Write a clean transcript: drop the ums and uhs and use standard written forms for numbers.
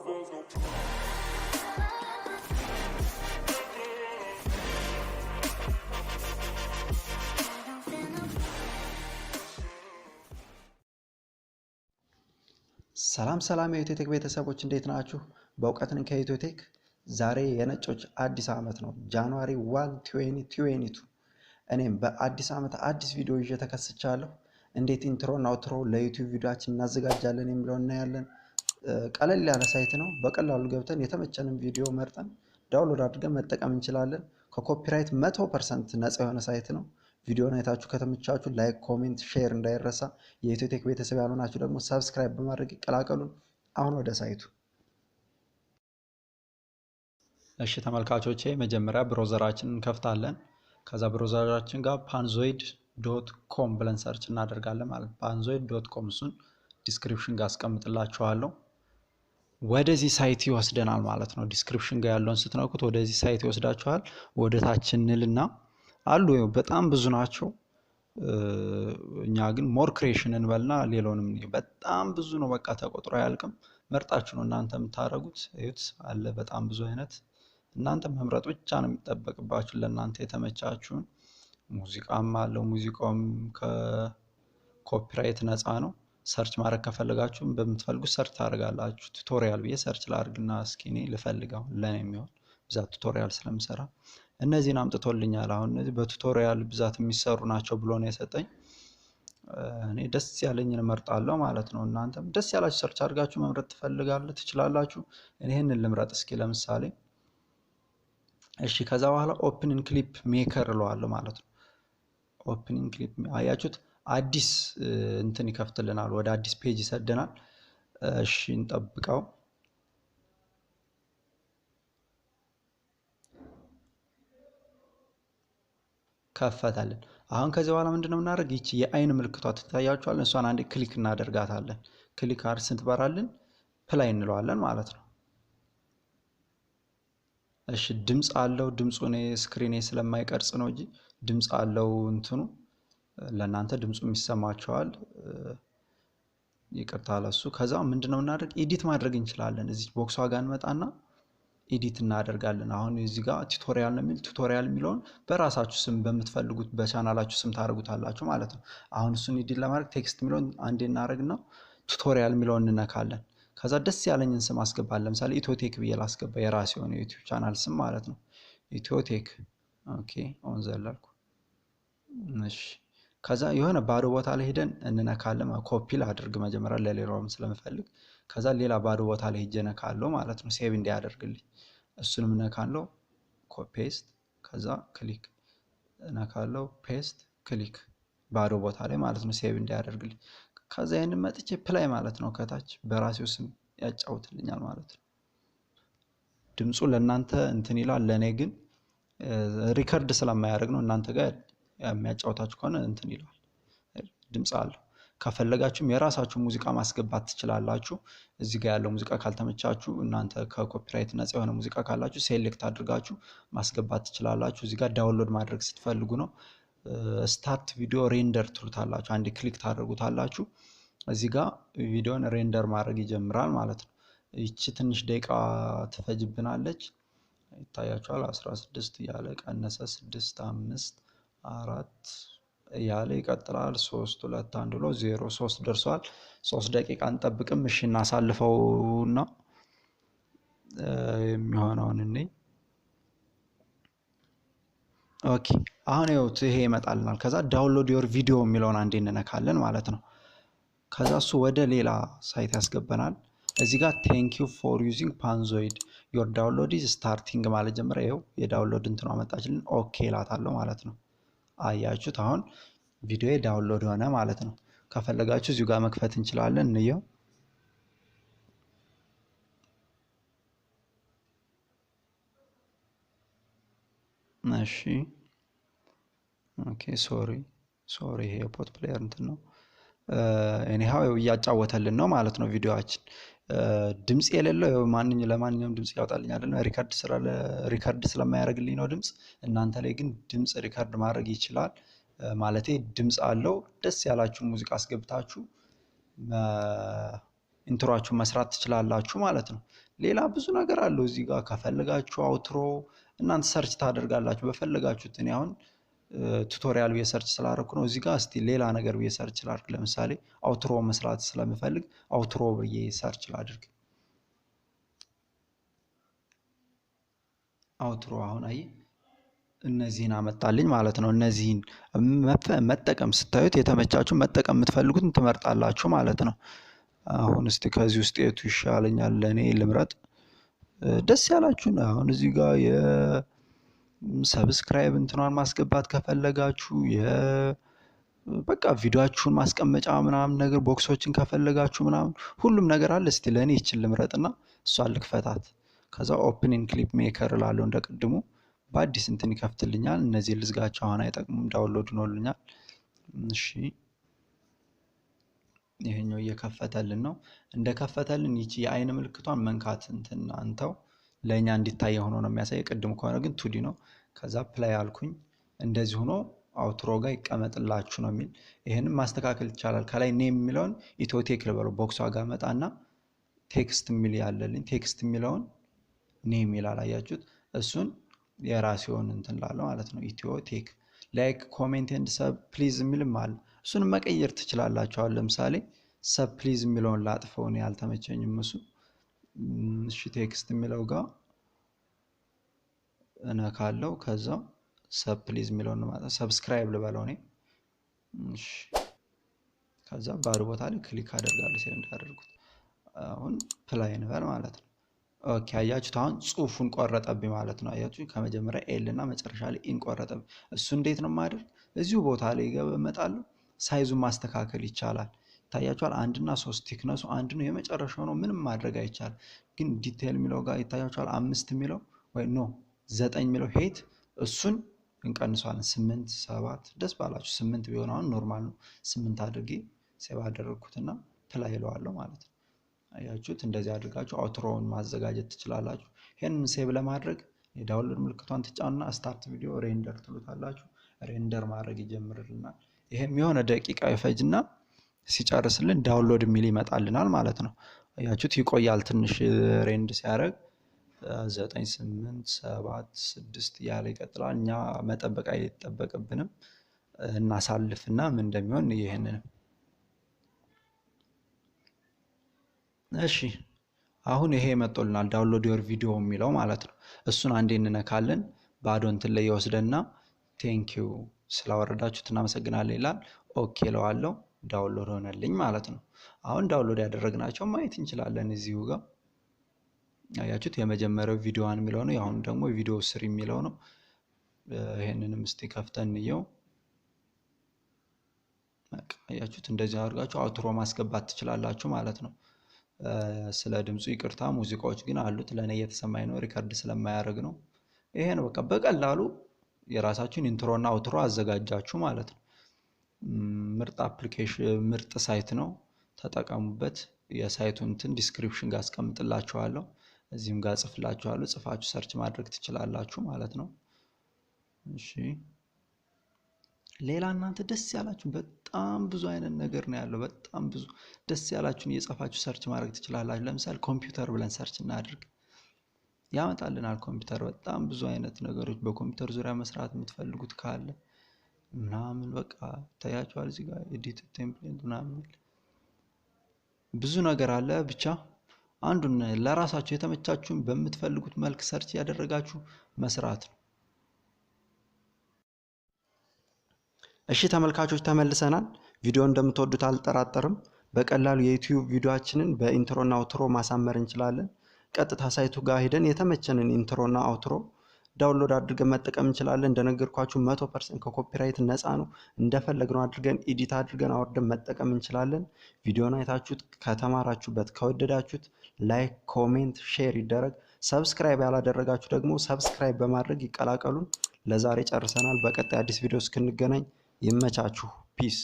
ሰላም የዩቲዩብ ቤተሰቦች እንዴት ናችሁ? በእውቀት ነኝ ከዩቲዩብ። ዛሬ የነጮች አዲስ ዓመት ነው፣ ጃንዋሪ 1 2022። እኔም በአዲስ ዓመት አዲስ ቪዲዮ ይዤ ተከስቻለሁ። እንዴት ኢንትሮ እና አውትሮ ለዩቲዩብ ቪዲዮአችን እናዘጋጃለን የሚለውን እናያለን። ቀለል ያለ ሳይት ነው። በቀላሉ ገብተን የተመቸንን ቪዲዮ መርጠን ዳውንሎድ አድርገን መጠቀም እንችላለን። ከኮፒራይት 100% ነፃ የሆነ ሳይት ነው። ቪዲዮውን አይታችሁ ከተመቻችሁ ላይክ፣ ኮሜንት፣ ሼር እንዳይረሳ። የዩቲዩብ ቤተሰብ ያልሆናችሁ ደግሞ ሰብስክራይብ በማድረግ ይቀላቀሉን። አሁን ወደ ሳይቱ። እሺ ተመልካቾቼ፣ መጀመሪያ ብሮዘራችንን እንከፍታለን። ከዛ ብሮዘራችን ጋር panzoid.com ብለን ሰርች እናደርጋለን ማለት panzoid.com። እሱን ዲስክሪፕሽን ጋር አስቀምጥላችኋለሁ። ወደዚህ ሳይት ይወስደናል ማለት ነው። ዲስክሪፕሽን ጋር ያለውን ስትነኩት ወደዚህ ሳይት ይወስዳችኋል። ወደ ታች እንልና አሉ በጣም ብዙ ናቸው። እኛ ግን ሞር ክሬሽን እንበልና ሌላውንም በጣም ብዙ ነው። በቃ ተቆጥሮ አያልቅም። መርጣችሁ ነው እናንተ የምታረጉት። እዩት አለ በጣም ብዙ አይነት። እናንተ መምረጥ ብቻ ነው የሚጠበቅባችሁ ለእናንተ የተመቻችሁን። ሙዚቃም አለው። ሙዚቃውም ከኮፒራይት ነፃ ነው። ሰርች ማድረግ ከፈለጋችሁ በምትፈልጉት ሰርች ታደርጋላችሁ። ቱቶሪያል ብዬ ሰርች ላድርግና እስኪ እኔ ልፈልገው ለኔ የሚሆን ብዛት ቱቶሪያል ስለምሰራ እነዚህን አምጥቶልኛል። አሁን እነዚህ በቱቶሪያል ብዛት የሚሰሩ ናቸው ብሎ ነው የሰጠኝ። እኔ ደስ ያለኝን እመርጣለሁ ማለት ነው። እናንተም ደስ ያላችሁ ሰርች አድርጋችሁ መምረጥ ትችላላችሁ። እኔ ይሄንን ልምረጥ እስኪ ለምሳሌ። እሺ ከዛ በኋላ ኦፕን ክሊፕ ሜከር እለዋለሁ ማለት ነው። ኦፕን ክሊፕ አያችሁት? አዲስ እንትን ይከፍትልናል። ወደ አዲስ ፔጅ ይሰደናል። እሺ እንጠብቀው። ከፈታለን። አሁን ከዚህ በኋላ ምንድነው እናደርግ? ይቺ የአይን ምልክቷ ትታያችኋል። እሷን አንዴ ክሊክ እናደርጋታለን። ክሊክ አር ስትበራልን ፕላይ እንለዋለን ማለት ነው። እሺ ድምጽ አለው። ድምጹ ነው ስክሪኔ ስለማይቀርጽ ነው እንጂ ድምጽ አለው። እንትኑ ለእናንተ ድምጹ የሚሰማችኋል። ይቅርታ ለሱ። ከዛ ምንድነው እናደርግ? ኤዲት ማድረግ እንችላለን። እዚህ ቦክሷ ጋር እንመጣና ኤዲት እናደርጋለን። አሁን እዚህ ጋር ቱቶሪያል ነው የሚል ቱቶሪያል የሚለውን በራሳችሁ ስም በምትፈልጉት በቻናላችሁ ስም ታደርጉታላችሁ ማለት ነው። አሁን እሱን ኤዲት ለማድረግ ቴክስት የሚለውን አንዴ እናደርግና ቱቶሪያል የሚለውን እንነካለን። ከዛ ደስ ያለኝን ስም አስገባለን። ለምሳሌ ኢትዮቴክ ብዬ ላስገባ፣ የራሴ የሆነ ዩቲዩብ ቻናል ስም ማለት ነው። ኢትዮቴክ ኦኬ። ኦን ዘላልኩ። እሺ ከዛ የሆነ ባዶ ቦታ ላይ ሄደን እንነካለን። ኮፒ ላድርግ መጀመሪያ ለሌላውም ስለምፈልግ። ከዛ ሌላ ባዶ ቦታ ላይ ሄጄ ነካለው ማለት ነው፣ ሴቭ እንዲያደርግልኝ። እሱንም ነካለው፣ ኮፒ ፔስት፣ ከዛ ክሊክ ነካለው፣ ፔስት፣ ክሊክ፣ ባዶ ቦታ ላይ ማለት ነው፣ ሴቭ እንዲያደርግልኝ። ከዛ ይሄን መጥቼ ፕላይ ማለት ነው፣ ከታች በራሴው ስም ያጫውትልኛል ማለት ነው። ድምጹ ለእናንተ እንትን ይላል፣ ለኔ ግን ሪከርድ ስለማያደርግ ነው። እናንተ ጋር የሚያጫውታችሁ ከሆነ እንትን ይላል፣ ድምጽ አለው። ከፈለጋችሁም የራሳችሁ ሙዚቃ ማስገባት ትችላላችሁ። እዚህ ጋር ያለው ሙዚቃ ካልተመቻችሁ እናንተ ከኮፒራይት ነፃ የሆነ ሙዚቃ ካላችሁ ሴሌክት አድርጋችሁ ማስገባት ትችላላችሁ። እዚህ ጋር ዳውንሎድ ማድረግ ስትፈልጉ ነው ስታርት ቪዲዮ ሬንደር ትሉታላችሁ። አንዴ ክሊክ ታደርጉታላችሁ። እዚህ ጋር ቪዲዮን ሬንደር ማድረግ ይጀምራል ማለት ነው። ይቺ ትንሽ ደቂቃ ትፈጅብናለች። ይታያችኋል። 16 ያለ ቀነሰ 6 5 4 ያለ ይቀጥላል። 3 2 1 ብሎ 0 3 ደርሷል። 3 ደቂቃ እንጠብቅም። እሺ እናሳልፈውና የሚሆነውን እኔ ኦኬ። አሁን ይኸውት ይሄ ይመጣልናል። ከዛ ዳውንሎድ ዮር ቪዲዮ የሚለውን አንዴ እንነካለን ማለት ነው። ከዛ እሱ ወደ ሌላ ሳይት ያስገበናል። እዚህ ጋር ቴንክ ዩ ፎር ዩዚንግ ፓንዞይድ ዮር ዳውንሎድ ኢዝ ስታርቲንግ ማለት ጀመረ። ይኸው የዳውንሎድ እንትኑ አመጣችልን። ኦኬ እላታለሁ ማለት ነው። አያችሁት? አሁን ቪዲዮ ዳውንሎድ ሆነ ማለት ነው። ከፈለጋችሁ እዚሁ ጋር መክፈት እንችላለን። እንየው። እሺ ኦኬ። ሶሪ ይሄ ፖት ፕሌየር እንትን ነው። ኤኒሃው እያጫወተልን ነው ማለት ነው ቪዲዮአችን። ድምጽ የሌለው ለማንኛውም ድምጽ ያወጣልኝ አይደል? ሪከርድ ስለማያደርግልኝ ነው ድምጽ። እናንተ ላይ ግን ድምጽ ሪከርድ ማድረግ ይችላል። ማለቴ ድምጽ አለው። ደስ ያላችሁ ሙዚቃ አስገብታችሁ ኢንትሮአችሁን መስራት ትችላላችሁ ማለት ነው። ሌላ ብዙ ነገር አለው እዚህ ጋር ከፈለጋችሁ አውትሮ እናንተ ሰርች ታደርጋላችሁ በፈለጋችሁት። እኔ አሁን ቱቶሪያል ብዬ ሰርች ስላደረኩ ነው። እዚህ ጋር እስቲ ሌላ ነገር ብዬ ሰርች ላድርግ። ለምሳሌ አውትሮ መስራት ስለምፈልግ አውትሮ ብዬ ሰርች ላድርግ። አውትሮ አሁን አይ እነዚህን አመጣልኝ ማለት ነው። እነዚህን መጠቀም ስታዩት የተመቻችሁ መጠቀም የምትፈልጉትን ትመርጣላችሁ ማለት ነው። አሁን እስቲ ከዚህ ውስጥ የቱ ይሻለኛል ለኔ ልምረጥ። ደስ ያላችሁን አሁን እዚህ ጋር የሰብስክራይብ እንትኗን ማስገባት ከፈለጋችሁ በቃ ቪዲዮአችሁን ማስቀመጫ ምናምን ነገር ቦክሶችን ከፈለጋችሁ ምናምን ሁሉም ነገር አለ። እስቲ ለኔ ይችል ልምረጥና እሷን ልክፈታት። ከዛ ኦፕን ኢን ክሊፕ ሜከር እላለሁ እንደቀድሞ በአዲስ እንትን ይከፍትልኛል። እነዚህ ልዝጋቸው አሁን አይጠቅሙም፣ ዳውንሎድ ሆኖልኛል። እሺ ይሄኛው እየከፈተልን ነው። እንደከፈተልን ይቺ የአይን ምልክቷን መንካት እንትን አንተው ለኛ እንዲታይ ሆኖ ነው የሚያሳይ። ቅድም ከሆነ ግን ቱዲ ነው። ከዛ ፕላይ አልኩኝ። እንደዚህ ሆኖ አውትሮ ጋር ይቀመጥላችሁ ነው የሚል። ይሄንን ማስተካከል ይቻላል። ከላይ ኔም የሚለውን ኢትዮቴክ ልበለው ቦክሷ ጋር መጣና ቴክስት የሚል ያለልኝ ቴክስት የሚለውን ኔም ይላል አያችሁት። እሱን የራሴውን እንትን ላለው ማለት ነው ኢትዮቴክ። ላይክ ኮሜንት ኤንድ ሰብ ፕሊዝ የሚልም አለ። እሱን መቀየር ትችላላችሁ። አሁን ለምሳሌ ሰብ ፕሊዝ የሚለውን ላጥፈው ነው ያልተመቸኝም እሱ። እሺ ቴክስት የሚለው ጋር እነካለው። ከዛ ሰብ ፕሊዝ የሚለውን ማለት ሰብስክራይብ ልበለው እኔ። እሺ ከዛ ባዶ ቦታ ላይ ክሊክ አደርጋለሁ ሴቭ እንዳደርጉት። አሁን ፕላይ እንበል ማለት ነው። ኦኬ አያችሁት አሁን ጽሁፉን ቆረጠብኝ ማለት ነው። አያችሁ ከመጀመሪያ ኤል እና መጨረሻ ላይ ኢን ቆረጠብኝ። እሱ እንዴት ነው ማድረግ? እዚሁ ቦታ ላይ እመጣለሁ። ሳይዙን ማስተካከል ይቻላል። ይታያችኋል 1 እና 3 ቲክነሱ 1 ነው የመጨረሻው ነው። ምንም ማድረግ አይቻልም። ግን ዲቴል የሚለው ጋር ይታያችኋል 5 የሚለው ወይ ኖ 9 የሚለው ሄት እሱን እንቀንሷለን። 8 7 ደስ ባላችሁ 8 ቢሆን አሁን ኖርማል ነው። 8 አድርጌ ሴቭ አደረግኩትና ፕላይ እለዋለሁ ማለት ነው። አያችሁት እንደዚህ አድርጋችሁ አውትሮውን ማዘጋጀት ትችላላችሁ። ይሄንን ሴቭ ለማድረግ የዳውንሎድ ምልክቷን ትጫኑና ስታርት ቪዲዮ ሬንደር ትሉታላችሁ። ሬንደር ማድረግ ይጀምርልናል። ይሄም የሆነ ደቂቃ ይፈጅና ሲጨርስልን ዳውንሎድ የሚል ይመጣልናል ማለት ነው። አያችሁት ይቆያል ትንሽ ሬንድ ሲያደርግ 9 8 7 6 ያለ ይቀጥላል። እኛ መጠበቅ አይጠበቅብንም። እናሳልፍና ምን እንደሚሆን ይሄንን እሺ አሁን ይሄ መጥቶልናል ዳውንሎድ ዮር ቪዲዮ የሚለው ማለት ነው። እሱን አንዴ እንነካለን። ባዶ እንትን ላይ ይወስደና ቴንኪው ስላወረዳችሁት እናመሰግናለን ይላል። ኦኬ እለዋለሁ። ዳውንሎድ ሆነልኝ ማለት ነው። አሁን ዳውንሎድ ያደረግናቸው ማየት እንችላለን እዚሁ ጋር አያችሁት የመጀመሪያው ቪዲዮ 1 የሚለው ነው። አሁን ደግሞ ቪዲዮ 3 የሚለው ነው። ይሄንንም እስቲ ከፍተን እንየው። አያችሁት እንደዚህ አድርጋችሁ አውትሮ ማስገባት ትችላላችሁ ማለት ነው። ስለ ድምፁ ይቅርታ፣ ሙዚቃዎች ግን አሉት ለኔ እየተሰማኝ ነው ሪከርድ ስለማያደርግ ነው። ይሄ ነው በቃ በቀላሉ የራሳችሁን ኢንትሮና አውትሮ አዘጋጃችሁ ማለት ነው። ምርጥ አፕሊኬሽን ምርጥ ሳይት ነው፣ ተጠቀሙበት። የሳይቱን እንትን ዲስክሪፕሽን ጋር አስቀምጥላችኋለሁ፣ እዚህም ጋር ጽፍላችኋለሁ። ጽፋችሁ ሰርች ማድረግ ትችላላችሁ ማለት ነው። እሺ ሌላ እናንተ ደስ ያላችሁ በጣም ብዙ አይነት ነገር ነው ያለው። በጣም ብዙ ደስ ያላችሁን እየጻፋችሁ ሰርች ማድረግ ትችላላችሁ። ለምሳሌ ኮምፒውተር ብለን ሰርች እናድርግ ያመጣልናል። ኮምፒውተር በጣም ብዙ አይነት ነገሮች በኮምፒውተር ዙሪያ መስራት የምትፈልጉት ካለ ምናምን በቃ ታያችኋል። እዚህ ጋር ኤዲት ቴምፕሌት ምናምን ብዙ ነገር አለ። ብቻ አንዱን ለራሳችሁ የተመቻችሁን በምትፈልጉት መልክ ሰርች ያደረጋችሁ መስራት ነው። እሺ ተመልካቾች ተመልሰናል። ቪዲዮ እንደምትወዱት አልጠራጠርም። በቀላሉ የዩቲዩብ ቪዲዮአችንን በኢንትሮና አውትሮ ማሳመር እንችላለን። ቀጥታ ሳይቱ ጋር ሄደን የተመቸንን ኢንትሮና አውትሮ ዳውንሎድ አድርገን መጠቀም እንችላለን። እንደነገርኳችሁ 100% ከኮፒራይት ነፃ ነው። እንደፈለግነው አድርገን ኤዲት አድርገን አወርደን መጠቀም እንችላለን። ቪዲዮን አይታችሁት ከተማራችሁበት ከወደዳችሁት ላይክ፣ ኮሜንት፣ ሼር ይደረግ። ሰብስክራይብ ያላደረጋችሁ ደግሞ ሰብስክራይብ በማድረግ ይቀላቀሉን። ለዛሬ ጨርሰናል። በቀጣይ አዲስ ቪዲዮ እስክንገናኝ ይመቻችሁ። ፒስ